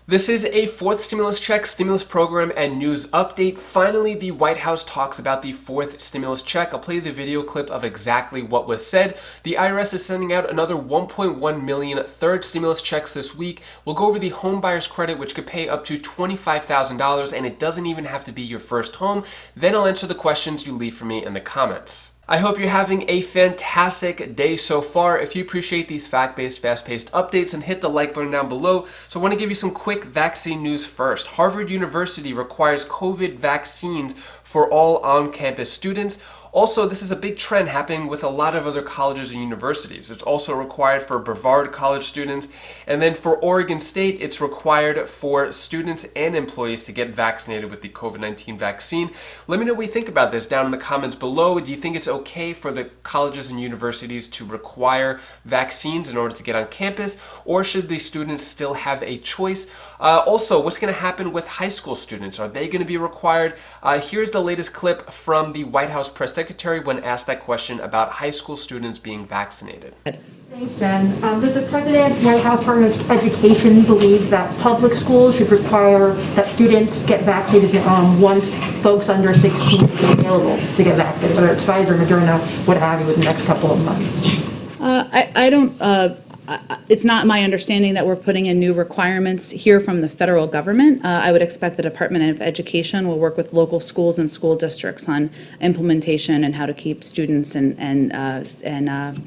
This is a fourth stimulus check, stimulus program, and news update. Finally, the White House talks about the fourth stimulus check. I'll play you the video clip of exactly what was said. The IRS is sending out another 1.1 million third stimulus checks this week. We'll go over the Homebuyer's credit, which could pay up to $25,000, and it doesn't even have to be your first home. Then I'll answer the questions you leave for me in the comments. I hope you're having a fantastic day so far. If you appreciate these fact-based, fast-paced updates, and hit the like button down below. So I want to give you some quick vaccine news first. Harvard University requires COVID vaccines for all on-campus students. Also, this is a big trend happening with a lot of other colleges and universities. It's also required for Brevard College students. And then for Oregon State, it's required for students and employees to get vaccinated with the COVID-19 vaccine. Let me know what you think about this down in the comments below. Do you think it's okay for the colleges and universities to require vaccines in order to get on campus? Or should the students still have a choice? Also, what's going to happen with high school students? Are they going to be required? Here's the latest clip from the White House press secretary when asked that question about high school students being vaccinated. Thanks, Ben. Does the President, White House Department of Education believes that public schools should require that students get vaccinated once folks under 16 is available to get vaccinated, whether it's Pfizer, Moderna, what have you, within the next couple of months? It's not my understanding that we're putting in new requirements here from the federal government. I would expect the Department of Education will work with local schools and school districts on implementation and how to keep students and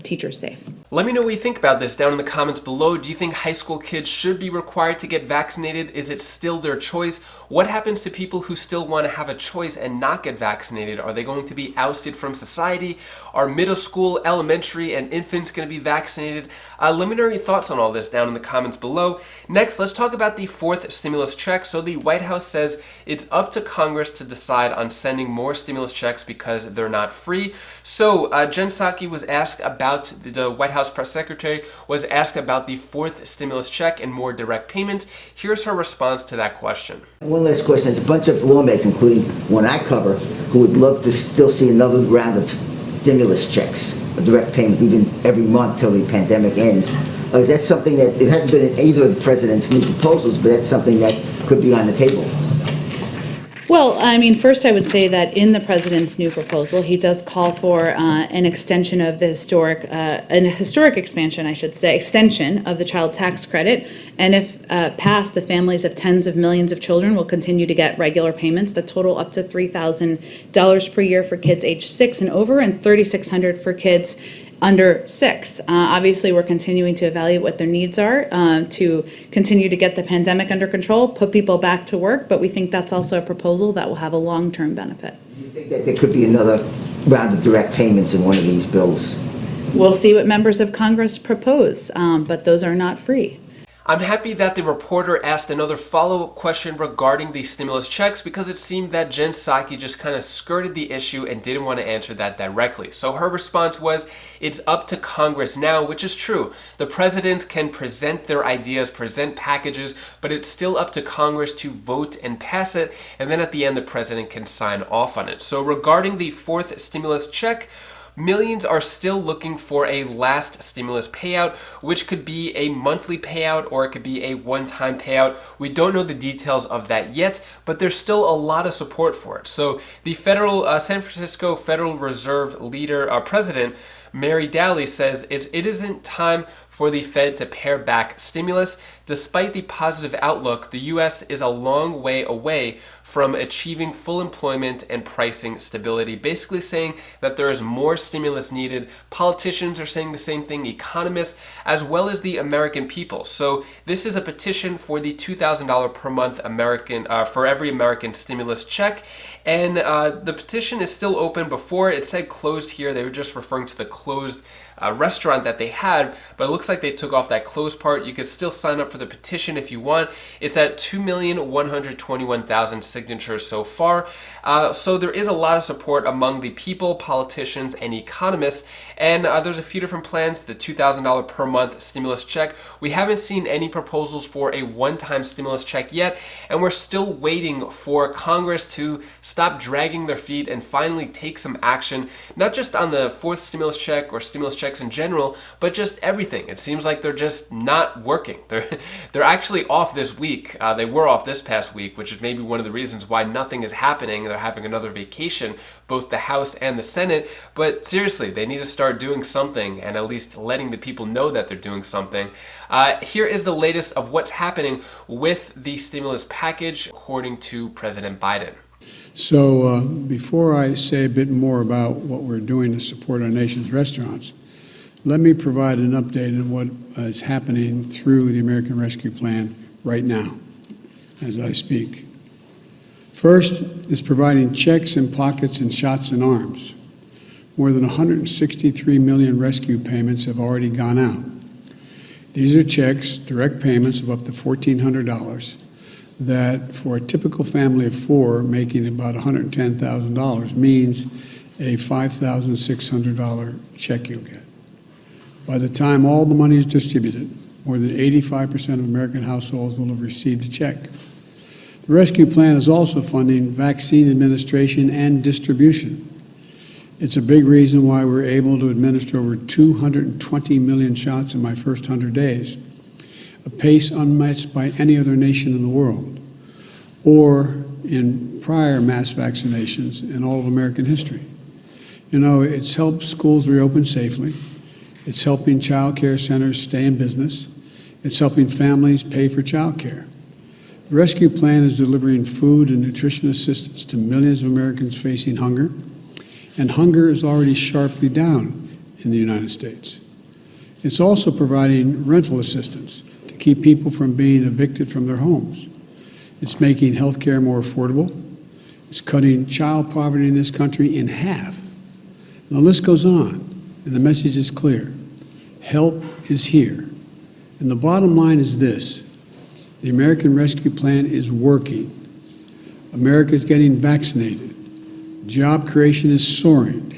teachers safe. Let me know what you think about this down in the comments below. Do you think high school kids should be required to get vaccinated? Is it still their choice? What happens to people who still want to have a choice and not get vaccinated? Are they going to be ousted from society? Are middle school, elementary, and infants going to be vaccinated? Let me know your thoughts on all this down in the comments below. Next, let's talk about the fourth stimulus check. So the White House says it's up to Congress to decide on sending more stimulus checks because they're not free. So Jen Psaki was asked about, the White House press secretary was asked about the fourth stimulus check and more direct payments. Here's her response to that question. One last question. There's a bunch of lawmakers, including one I cover, who would love to still see another round of stimulus checks, or direct payments, even every month till the pandemic ends. Is that something that, it hasn't been in either of the president's new proposals, but that's something that could be on the table? Well, I mean, first I would say that in the president's new proposal, he does call for an extension of the historic expansion, I should say, extension of the child tax credit. And if passed, the families of tens of millions of children will continue to get regular payments that total up to $3,000 per year for kids age 6 and over, and $3,600 for kids under 6. Obviously, we're continuing to evaluate what their needs are to continue to get the pandemic under control, put people back to work, but we think that's also a proposal that will have a long-term benefit. Do you think that there could be another round of direct payments in one of these bills? We'll see what members of Congress propose, but those are not free. I'm happy that the reporter asked another follow-up question regarding the stimulus checks because it seemed that Jen Psaki just kind of skirted the issue and didn't want to answer that directly. So her response was, it's up to Congress now, which is true. The president can present their ideas, present packages, but it's still up to Congress to vote and pass it, and then at the end the president can sign off on it. So regarding the fourth stimulus check, millions are still looking for a last stimulus payout, which could be a monthly payout or it could be a one-time payout. We don't know the details of that yet, but there's still a lot of support for it. So the San Francisco Federal Reserve president, Mary Daly, says it isn't time for the Fed to pare back stimulus. Despite the positive outlook, the U.S. is a long way away from achieving full employment and pricing stability, basically saying that there is more stimulus needed. Politicians are saying the same thing, economists, as well as the American people. So this is a petition for the $2,000 per month for every American stimulus check. And the petition is still open. Before it said closed here, they were just referring to the closed restaurant that they had, but it looks like they took off that closed part. You could still sign up for the petition if you want. It's at 2,121,000 signatures so far. So there is a lot of support among the people, politicians, and economists. And there's a few different plans. The $2,000 per month stimulus check. We haven't seen any proposals for a one-time stimulus check yet, and we're still waiting for Congress to stop dragging their feet and finally take some action, not just on the fourth stimulus check or stimulus check checks in general, but just everything. It seems like they're just not working. They're actually off this week. They were off this past week, which is maybe one of the reasons why nothing is happening. They're having another vacation, both the House and the Senate. But seriously, they need to start doing something and at least letting the people know that they're doing something. Here is the latest of what's happening with the stimulus package, according to President Biden. So before I say a bit more about what we're doing to support our nation's restaurants, let me provide an update on what is happening through the American Rescue Plan right now, as I speak. First is providing checks in pockets and shots in arms. More than 163 million rescue payments have already gone out. These are checks, direct payments of up to $1,400, that for a typical family of four making about $110,000 means a $5,600 check you'll get. By the time all the money is distributed, more than 85% of American households will have received a check. The rescue plan is also funding vaccine administration and distribution. It's a big reason why we're able to administer over 220 million shots in my first 100 days, a pace unmatched by any other nation in the world, or in prior mass vaccinations in all of American history. You know, it's helped schools reopen safely. It's helping child care centers stay in business. It's helping families pay for child care. The rescue plan is delivering food and nutrition assistance to millions of Americans facing hunger, and hunger is already sharply down in the United States. It's also providing rental assistance to keep people from being evicted from their homes. It's making health care more affordable. It's cutting child poverty in this country in half. And the list goes on, and the message is clear. Help is here. And the bottom line is this: the American Rescue Plan is working. America is getting vaccinated. Job creation is soaring.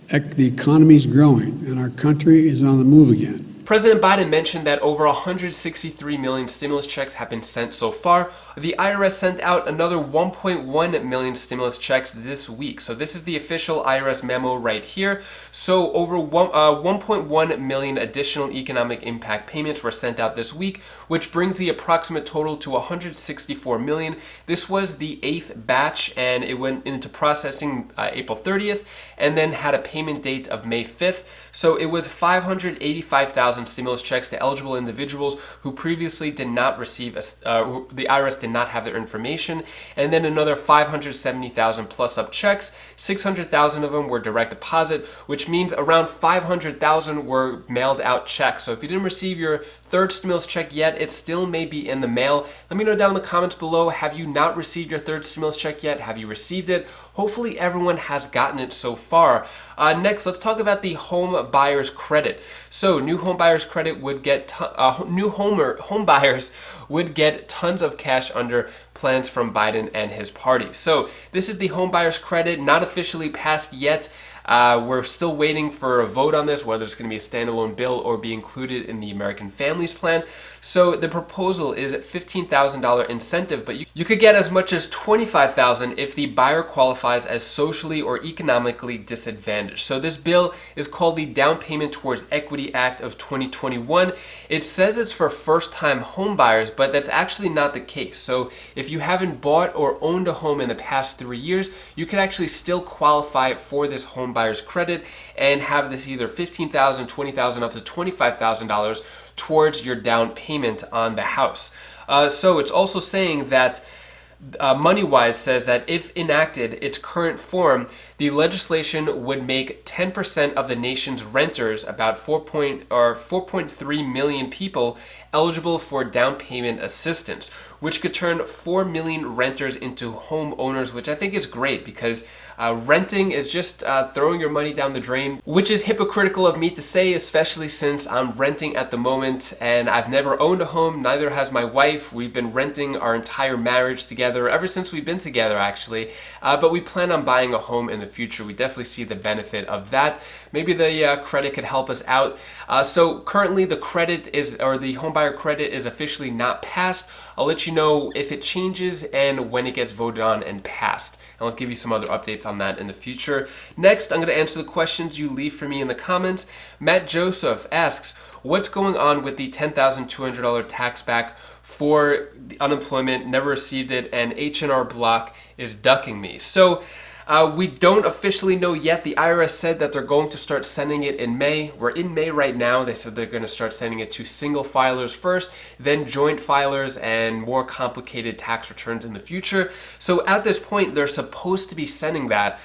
The economy is growing, and our country is on the move again. President Biden mentioned that over 163 million stimulus checks have been sent so far. The IRS sent out another 1.1 million stimulus checks this week. So this is the official IRS memo right here. So over 1.1 million additional economic impact payments were sent out this week, which brings the approximate total to 164 million. This was the 8th batch, and it went into processing April 30th and then had a payment date of May 5th. So it was 585,000 stimulus checks to eligible individuals who previously did not receive, the IRS did not have their information, and then another 570,000 plus up checks. 600,000 of them were direct deposit, which means around 500,000 were mailed out checks. So if you didn't receive your third stimulus check yet, it still may be in the mail. Let me know down in the comments below, have you not received your third stimulus check yet? Have you received it? Hopefully everyone has gotten it so far. Next, let's talk about the home buyer's credit. So new home buyer's credit would get, home buyers would get tons of cash under plans from Biden and his party. So this is the home buyer's credit, not officially passed yet. We're still waiting for a vote on this, whether it's going to be a standalone bill or be included in the American Families Plan. So the proposal is a $15,000 incentive, but you could get as much as $25,000 if the buyer qualifies as socially or economically disadvantaged. So this bill is called the Down Payment Towards Equity Act of 2021. It says it's for first-time home buyers, but that's actually not the case. So if you haven't bought or owned a home in the past 3 years, you can actually still qualify for this home buyer's credit and have this either $15,000, $20,000, up to $25,000 towards your down payment on the house. So it's also saying that MoneyWise says that if enacted its current form, the legislation would make 10% of the nation's renters, about 4.3 million people, eligible for down payment assistance, which could turn 4 million renters into homeowners, which I think is great because renting is just throwing your money down the drain, which is hypocritical of me to say, especially since I'm renting at the moment and I've never owned a home, neither has my wife. We've been renting our entire marriage together ever since we've been together, actually, but we plan on buying a home in the future. We definitely see the benefit of that. Maybe the credit could help us out. So currently the credit is, or the homebuyer homebuyer credit is officially not passed. I'll let you know if it changes and when it gets voted on and passed. And I'll give you some other updates on that in the future. Next, I'm going to answer the questions you leave for me in the comments. Matt Joseph asks, what's going on with the $10,200 tax back for the unemployment, never received it, and H&R Block is ducking me? So we don't officially know yet. The IRS said that they're going to start sending it in May. We're in May right now. They said they're going to start sending it to single filers first, then joint filers, and more complicated tax returns in the future. So at this point, they're supposed to be sending that.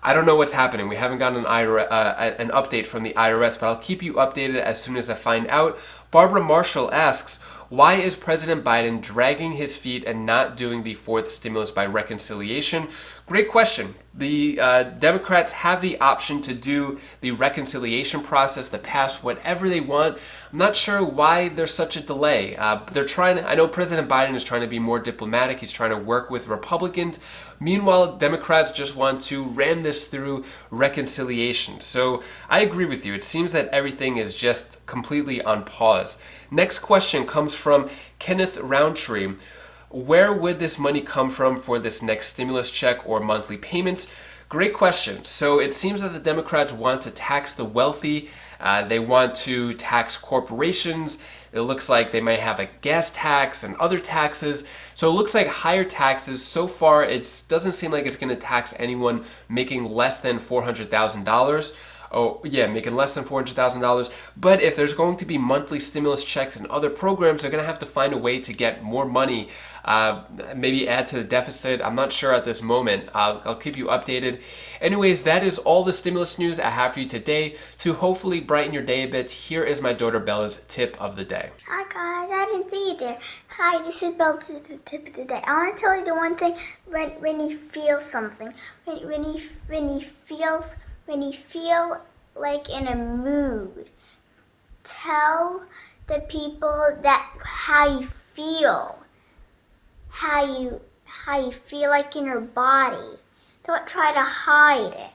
I don't know what's happening. We haven't gotten an update from the IRS, but I'll keep you updated as soon as I find out. Barbara Marshall asks, why is President Biden dragging his feet and not doing the fourth stimulus by reconciliation? Great question. The Democrats have the option to do the reconciliation process, to pass whatever they want. I'm not sure why there's such a delay. I know President Biden is trying to be more diplomatic. He's trying to work with Republicans. Meanwhile, Democrats just want to ram this through reconciliation. So I agree with you. It seems that everything is just completely on pause. Next question comes from Kenneth Roundtree. Where would this money come from for this next stimulus check or monthly payments? Great question. So it seems that the Democrats want to tax the wealthy. They want to tax corporations. It looks like they might have a gas tax and other taxes. So it looks like higher taxes. So far, it doesn't seem like it's going to tax anyone making less than $400,000. Oh, yeah, making less than $400,000. But if there's going to be monthly stimulus checks and other programs, they're going to have to find a way to get more money, maybe add to the deficit. I'm not sure at this moment. I'll keep you updated. Anyways, that is all the stimulus news I have for you today. To hopefully brighten your day a bit, here is my daughter Bella's tip of the day. Hi guys, I didn't see you there. Hi, this is Bella, the tip of the day. I want to tell you the one thing when you feel something, when you feel like in a mood, tell the people that how you feel like in your body. Don't try to hide it.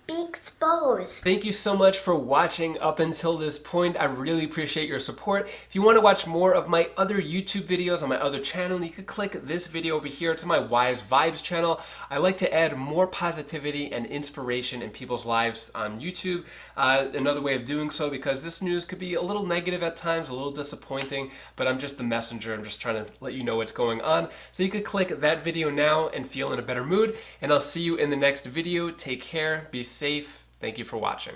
Be exposed. Thank you so much for watching up until this point. I really appreciate your support. If you want to watch more of my other YouTube videos on my other channel, you could click this video over here. It's my Wise Vibes channel. I like to add more positivity and inspiration in people's lives on YouTube. Another way of doing so, because this news could be a little negative at times, a little disappointing, but I'm just the messenger. I'm just trying to let you know what's going on. So you could click that video now and feel in a better mood, and I'll see you in the next video. Take care, be safe. Thank you for watching.